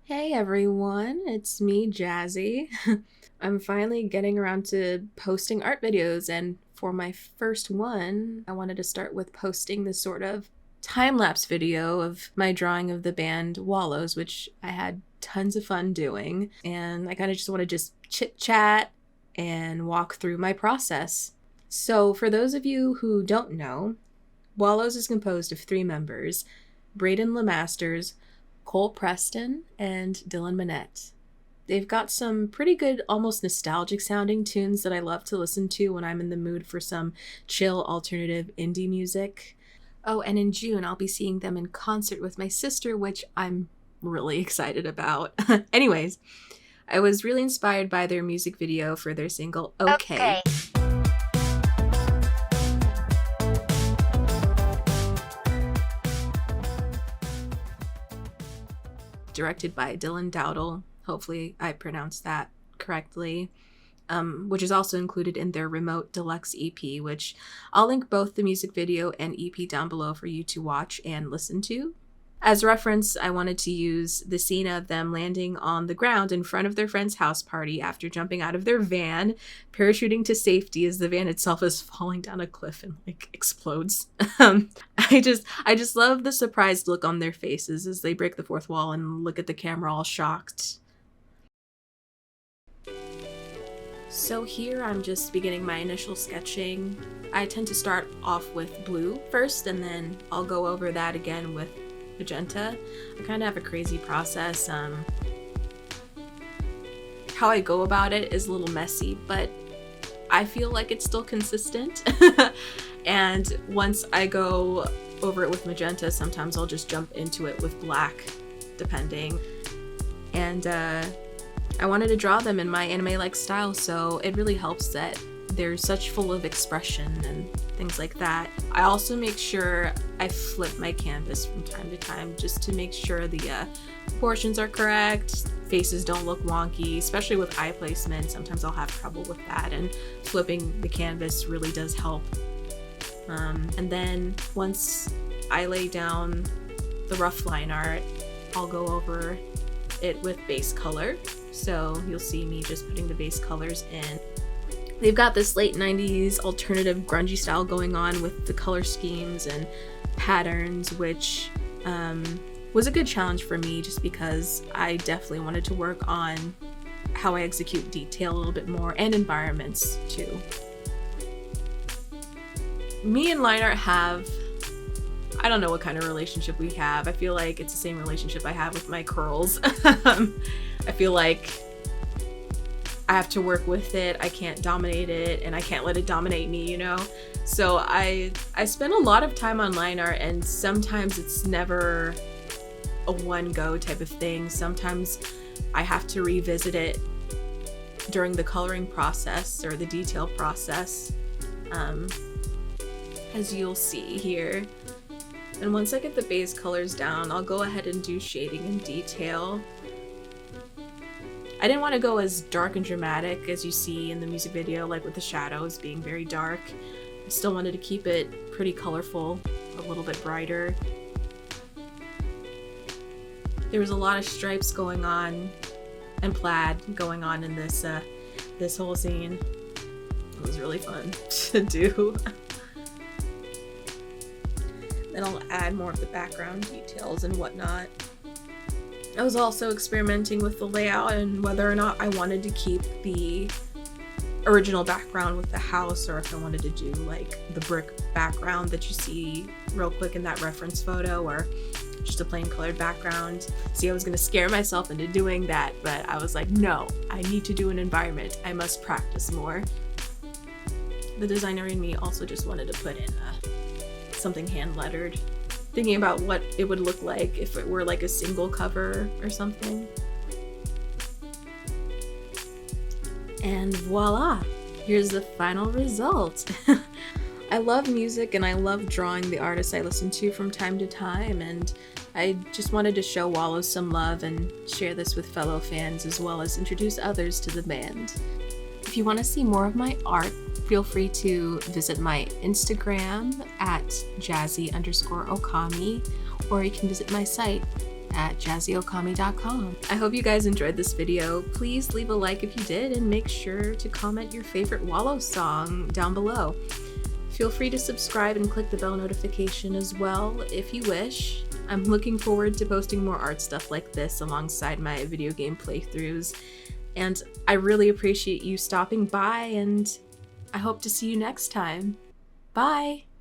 Hey everyone, it's me, Jazzy. I'm finally getting around to posting art videos, and for my first one, I wanted to start with posting this sort of time-lapse video of my drawing of the band Wallows, which I had tons of fun doing, and I kind of just want to just chit-chat and walk through my process. So for those of you who don't know, Wallows is composed of three members: Braden Lemasters, Cole Preston, and Dillon Manette. They've got some pretty good, almost nostalgic sounding tunes that I love to listen to when I'm in the mood for some chill alternative indie music. Oh, and in June, I'll be seeing them in concert with my sister, which I'm really excited about. Anyways, I was really inspired by their music video for their single Okay. Directed by Dowdell. Hopefully I pronounced that correctly. Which is also included in their Remote Deluxe EP, which I'll link both the music video and EP down below for you to watch and listen to. As reference, I wanted to use the scene of them landing on the ground in front of their friend's house party after jumping out of their van, parachuting to safety as the van itself is falling down a cliff and explodes. I just love the surprised look on their faces as they break the fourth wall and look at the camera all shocked. So here I'm just beginning my initial sketching. I tend to start off with blue first, and then I'll go over that again with magenta. I kind of have a crazy process. How I go about it is a little messy, but I feel like it's still consistent. And once I go over it with magenta, sometimes I'll just jump into it with black, depending. And I wanted to draw them in my anime-like style, so it really helps that they're such full of expression and things like that. I also make sure I flip my canvas from time to time just to make sure the proportions are correct, faces don't look wonky, especially with eye placement. Sometimes I'll have trouble with that, and flipping the canvas really does help. And then once I lay down the rough line art, I'll go over it with base color. So you'll see me just putting the base colors in. They've got this late 90s alternative grungy style going on with the color schemes and patterns, which was a good challenge for me just because I definitely wanted to work on how I execute detail a little bit more, and environments too. Me and line art have, I don't know what kind of relationship we have. I feel like it's the same relationship I have with my curls. I feel like I have to work with it, I can't dominate it, and I can't let it dominate me, you know? So I spend a lot of time on line art, and sometimes it's never a one-go type of thing. Sometimes I have to revisit it during the coloring process or the detail process, as you'll see here. And once I get the base colors down, I'll go ahead and do shading and detail. I didn't want to go as dark and dramatic as you see in the music video, like with the shadows being very dark. I still wanted to keep it pretty colorful, a little bit brighter. There was a lot of stripes going on and plaid going on in this whole scene. It was really fun to do. Then I'll add more of the background details and whatnot. I was also experimenting with the layout and whether or not I wanted to keep the original background with the house, or if I wanted to do like the brick background that you see real quick in that reference photo, or just a plain colored background. See, I was gonna scare myself into doing that, but I was like, no, I need to do an environment. I must practice more. The designer in me also just wanted to put in something hand lettered, thinking about what it would look like if it were like a single cover or something. And voila, here's the final result. I love music and I love drawing the artists I listen to from time to time, and I just wanted to show Wallows some love and share this with fellow fans, as well as introduce others to the band. If you want to see more of my art, feel free to visit my Instagram at Jazzy_Okami, or you can visit my site at jazzyokami.com. I hope you guys enjoyed this video. Please leave a like if you did, and make sure to comment your favorite Wallows song down below. Feel free to subscribe and click the bell notification as well if you wish. I'm looking forward to posting more art stuff like this alongside my video game playthroughs, and I really appreciate you stopping by, and I hope to see you next time. Bye!